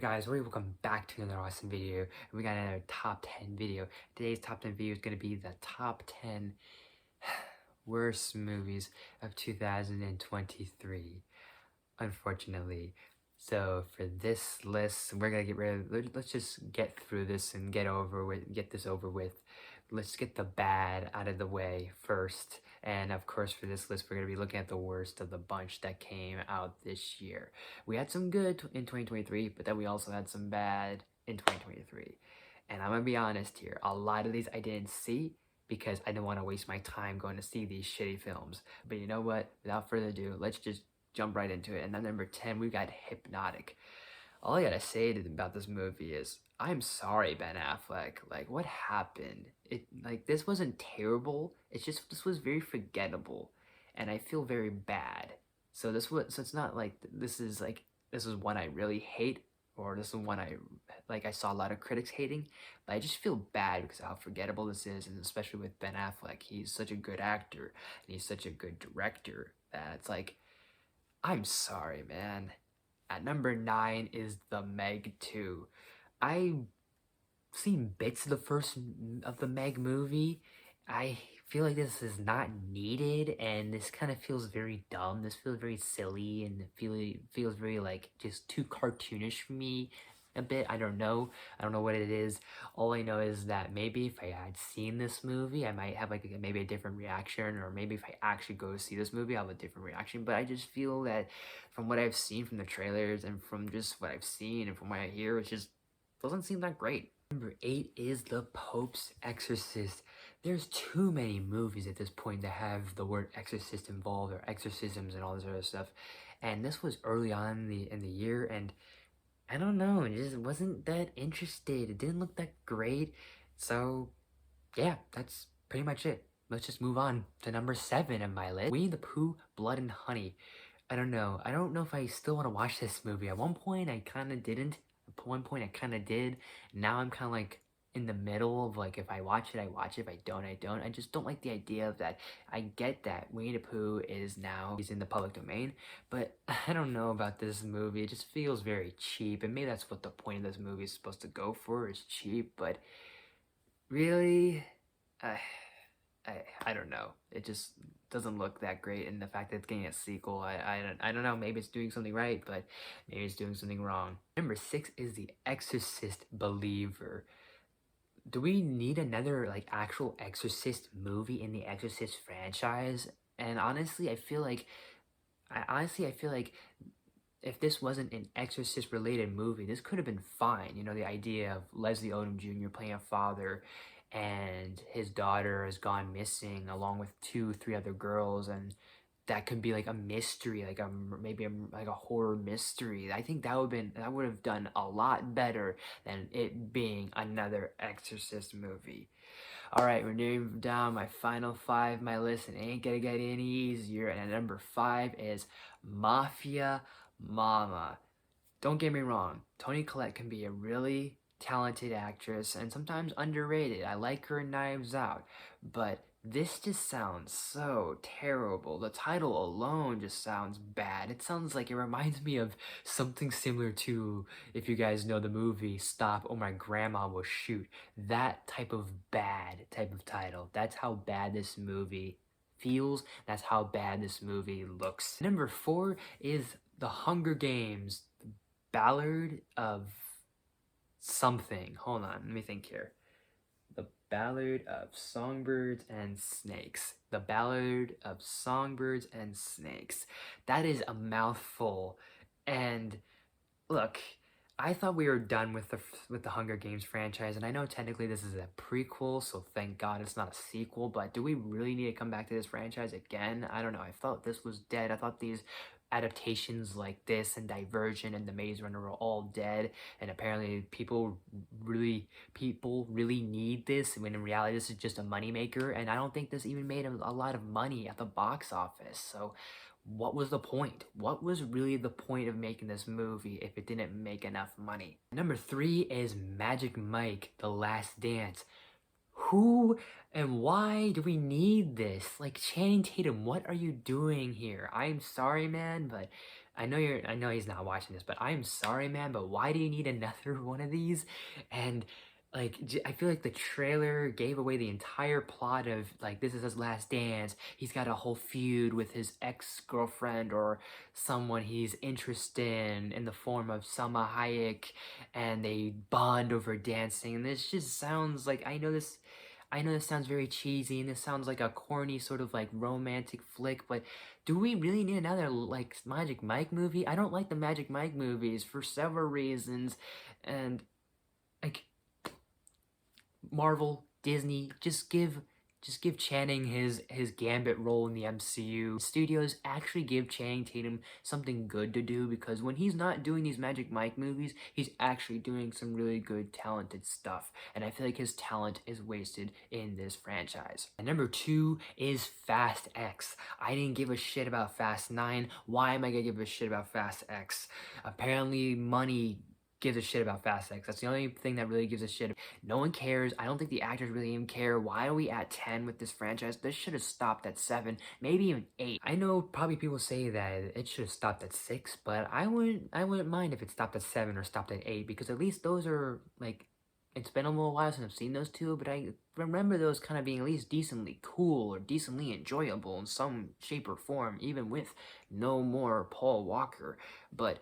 guys, welcome back to another awesome video. We got another top 10 video. Today's top 10 video is going to be the top 10 worst movies of 2023, unfortunately. So for this list, we're going to get rid of, let's just get through this and get this over with. Let's get the bad out of the way first. And of course, for this list, we're going to be looking at the worst of the bunch that came out this year. We had some good in 2023, but then we also had some bad in 2023. And I'm going to be honest here, a lot of these I didn't see because I didn't want to waste my time going to see these shitty films. But you know what? Without further ado, let's just jump right into it. And then number 10, we've got Hypnotic. All I gotta say about this movie is, I'm sorry, Ben Affleck. Like, what happened? This wasn't terrible. It's just, this was very forgettable. And I feel very bad. So it's not like, this is one I really hate, or this is one I saw a lot of critics hating, but I just feel bad because of how forgettable this is, and especially with Ben Affleck. He's such a good actor, and he's such a good director, that it's like, I'm sorry, man. At number 9 is The Meg 2. I've seen bits of the Meg movie. I feel like this is not needed, and this kind of feels very dumb. This feels very silly, and feels very like just too cartoonish for me a bit. I don't know. I don't know what it is. All I know is that maybe if I had seen this movie, I might have like maybe a different reaction, or maybe if I actually go see this movie, I'll have a different reaction. But I just feel that from what I've seen from the trailers and from just what I've seen and from what I hear, it just doesn't seem that great. Number 8 is The Pope's Exorcist. There's too many movies at this point that have the word exorcist involved, or exorcisms and all this other stuff. And this was early on in the year, and I don't know, it just wasn't that interested. It didn't look that great. So, yeah, that's pretty much it. Let's just move on to number 7 of my list. Winnie the Pooh, Blood and Honey. I don't know. I don't know if I still want to watch this movie. At one point, I kind of didn't. At one point, I kind of did. Now I'm kind of like in the middle of like, if I watch it, I watch it. If I don't, I don't. I just don't like the idea of that. I get that Winnie the Pooh he's in the public domain, but I don't know about this movie. It just feels very cheap, and maybe that's what the point of this movie is supposed to go for, is cheap, but really, I, I don't know. It just doesn't look that great, and the fact that it's getting a sequel, I don't know. Maybe it's doing something right, but maybe it's doing something wrong. Number 6 is The Exorcist Believer. Do we need another like actual Exorcist movie in the Exorcist franchise? And honestly, I feel like if this wasn't an Exorcist related movie, this could have been fine. You know, the idea of Leslie Odom Jr. playing a father, and his daughter has gone missing along with 3 other girls, and that could be like a mystery, like like a horror mystery. I think that would have done a lot better than it being another Exorcist movie. All right, we're nearing down my final 5, my list, and it ain't gonna get any easier. And number 5 is Mafia Mama. Don't get me wrong, Toni Collette can be a really talented actress and sometimes underrated. I like her in Knives Out, but this just sounds so terrible. The title alone just sounds bad. It sounds like, it reminds me of something similar to, if you guys know the movie Stop or My Grandma Will Shoot. That type of bad type of title. That's how bad this movie feels. That's how bad this movie looks. Number 4 is The Hunger Games, The Ballad of something. Hold on, let me think here. The Ballad of Songbirds and Snakes. The Ballad of Songbirds and Snakes. That is a mouthful. And look, I thought we were done with the Hunger Games franchise, and I know technically this is a prequel, so thank God it's not a sequel, but do we really need to come back to this franchise again? I don't know. I felt this was dead. I thought these adaptations like this and Divergent and The Maze Runner were all dead, and apparently people really need this, when in reality this is just a moneymaker, and I don't think this even made a lot of money at the box office. So what was the point? What was really the point of making this movie if it didn't make enough money? Number 3 is Magic Mike, The Last Dance. Who and why do we need this? Like, Channing Tatum, what are you doing here? I'm sorry, man, but I know he's not watching this, but I'm sorry, man, but why do you need another one of these? And like, I feel like the trailer gave away the entire plot of like this is his last dance. He's got a whole feud with his ex-girlfriend or someone he's interested in the form of Salma Hayek, and they bond over dancing. And this just sounds like I know this sounds very cheesy and this sounds like a corny sort of like romantic flick, but do we really need another like Magic Mike movie? I don't like the Magic Mike movies for several reasons, and like Marvel, Disney, just give Channing his Gambit role in the MCU. Studios actually give Channing Tatum something good to do, because when he's not doing these Magic Mike movies, he's actually doing some really good talented stuff. And I feel like his talent is wasted in this franchise. And number 2 is Fast X. I didn't give a shit about Fast 9. Why am I gonna give a shit about Fast X? Apparently money gives a shit about Fast X. That's the only thing that really gives a shit. No one cares. I don't think the actors really even care. Why are we at 10 with this franchise? This should have stopped at 7, maybe even 8. I know probably people say that it should have stopped at 6, but I wouldn't mind if it stopped at 7 or stopped at 8, because at least those are like, it's been a little while since I've seen those two, but I remember those kind of being at least decently cool or decently enjoyable in some shape or form, even with no more Paul Walker. But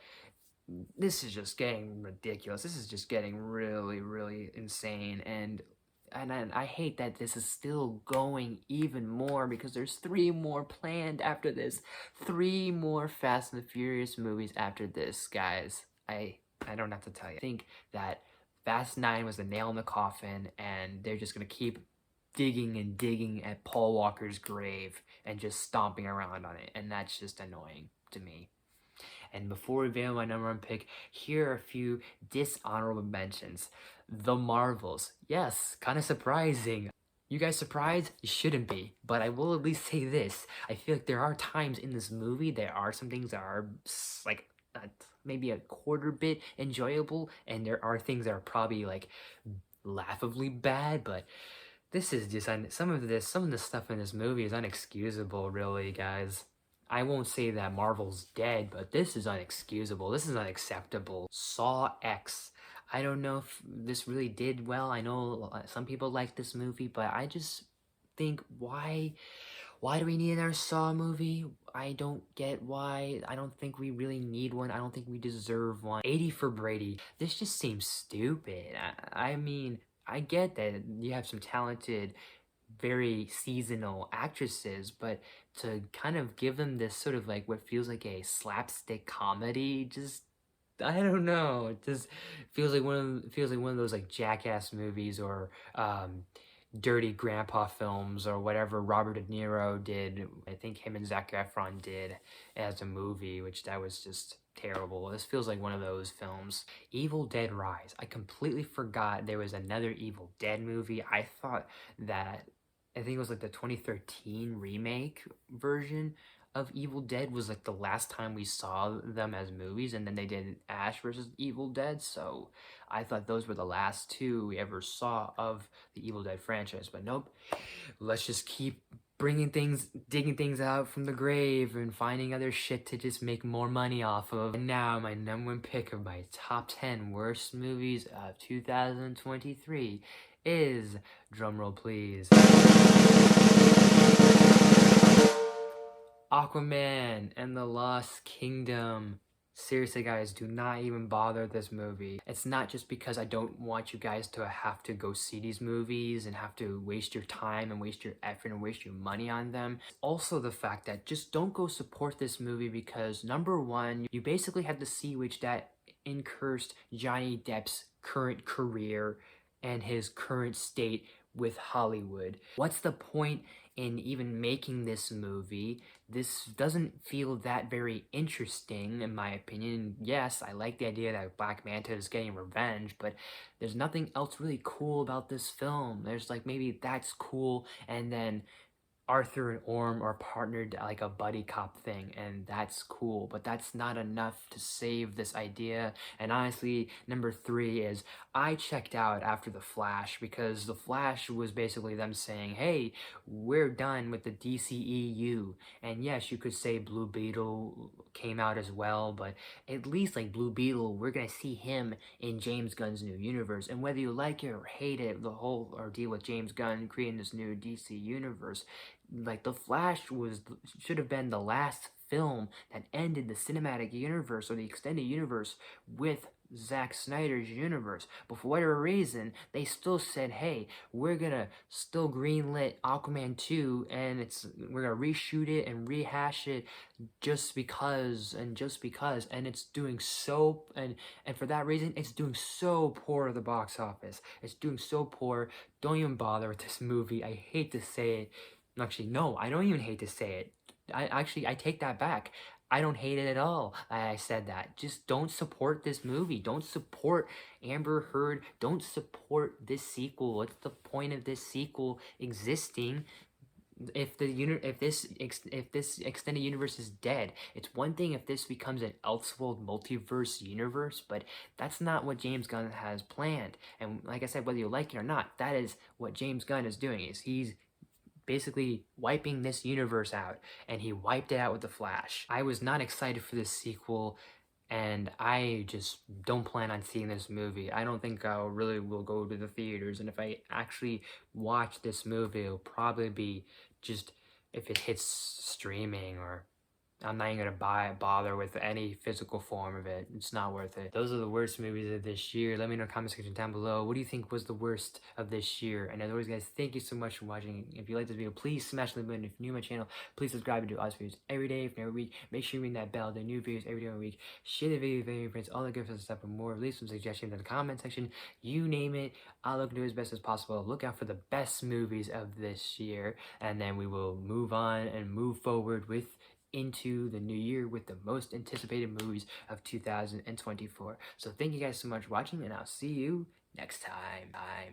this is just getting ridiculous. This is just getting really, really insane. And I hate that this is still going even more, because there's 3 more planned after this. 3 more Fast and the Furious movies after this, guys. I don't have to tell you. I think that Fast 9 was the nail in the coffin, and they're just gonna keep digging and digging at Paul Walker's grave and just stomping around on it, and that's just annoying to me. And before we reveal my number 1 pick, here are a few dishonorable mentions. The Marvels. Yes, kind of surprising. You guys surprised? You shouldn't be. But I will at least say this. I feel like there are times in this movie, there are some things that are like maybe a quarter bit enjoyable, and there are things that are probably like laughably bad, but this is just, some of the stuff in this movie is unexcusable, really, guys. I won't say that Marvel's dead, but this is unexcusable. This is unacceptable. Saw X. I don't know if this really did well. I know some people like this movie, but I just think, why do we need another Saw movie? I don't get why. I don't think we really need one. I don't think we deserve one. 80 for Brady. This just seems stupid. I mean, I get that you have some talented, very seasonal actresses, but to kind of give them this sort of like what feels like a slapstick comedy, just, I don't know. It just feels like one of those like Jackass movies, or Dirty Grandpa films, or whatever Robert De Niro did. I think him and Zac Efron did as a movie, which that was just terrible. This feels like one of those films. Evil Dead Rise. I completely forgot there was another Evil Dead movie. I thought that, I think it was like the 2013 remake version of Evil Dead was like the last time we saw them as movies, and then they did Ash versus Evil Dead, so I thought those were the last 2 we ever saw of the Evil Dead franchise. But nope, let's just keep bringing things, digging things out from the grave and finding other shit to just make more money off of. And now my number 1 pick of my top 10 worst movies of 2023 is, drumroll please, Aquaman and the Lost Kingdom. Seriously, guys, do not even bother with this movie. It's not just because I don't want you guys to have to go see these movies and have to waste your time and waste your effort and waste your money on them. It's also the fact that just don't go support this movie, because number 1, you basically have to see which that incursed Johnny Depp's current career and his current state with Hollywood. What's the point in even making this movie? This doesn't feel that very interesting, in my opinion. Yes, I like the idea that Black Manta is getting revenge, but there's nothing else really cool about this film. There's like, maybe that's cool, and then Arthur and Orm are partnered like a buddy cop thing, and that's cool, but that's not enough to save this idea. And honestly, number three is I checked out after The Flash because The Flash was basically them saying, hey, we're done with the DCEU. And yes, you could say Blue Beetle came out as well, but at least like Blue Beetle, we're gonna see him in James Gunn's new universe. And whether you like it or hate it, the whole ordeal with James Gunn creating this new DC universe, like The Flash should have been the last film that ended the cinematic universe or the extended universe with Zack Snyder's universe. But for whatever reason, they still said, hey, we're gonna still greenlit Aquaman 2 and we're gonna reshoot it and rehash it just because and it's doing so and for that reason it's doing so poor at the box office. It's doing so poor. Don't even bother with this movie. I hate to say it. Actually, no, I don't even hate to say it. I take that back. I don't hate it at all. I said that. Just don't support this movie. Don't support Amber Heard. Don't support this sequel. What's the point of this sequel existing if this extended universe is dead? It's one thing if this becomes an Elseworld multiverse universe, but that's not what James Gunn has planned. And like I said, whether you like it or not, that is what James Gunn is doing. Is he's basically wiping this universe out, and he wiped it out with The Flash. I was not excited for this sequel, and I just don't plan on seeing this movie. I don't think I really will go to the theaters, and if I actually watch this movie, it'll probably be just if it hits streaming, or I'm not even gonna bother with any physical form of it. It's not worth it. Those are the worst movies of this year. Let me know in the comment section down below. What do you think was the worst of this year? And as always, guys, thank you so much for watching. If you like this video, please smash the button. If you're new to my channel, please subscribe and do awesome videos every day, every week. Make sure you ring that bell. The new videos every day of the week. Share the video with your friends. All the good stuff and more. Leave some suggestions in the comment section. You name it. I'll look to do as best as possible. Look out for the best movies of this year, and then we will move on and move forward into the new year with the most anticipated movies of 2024. So thank you guys so much for watching, and I'll see you next time. Bye.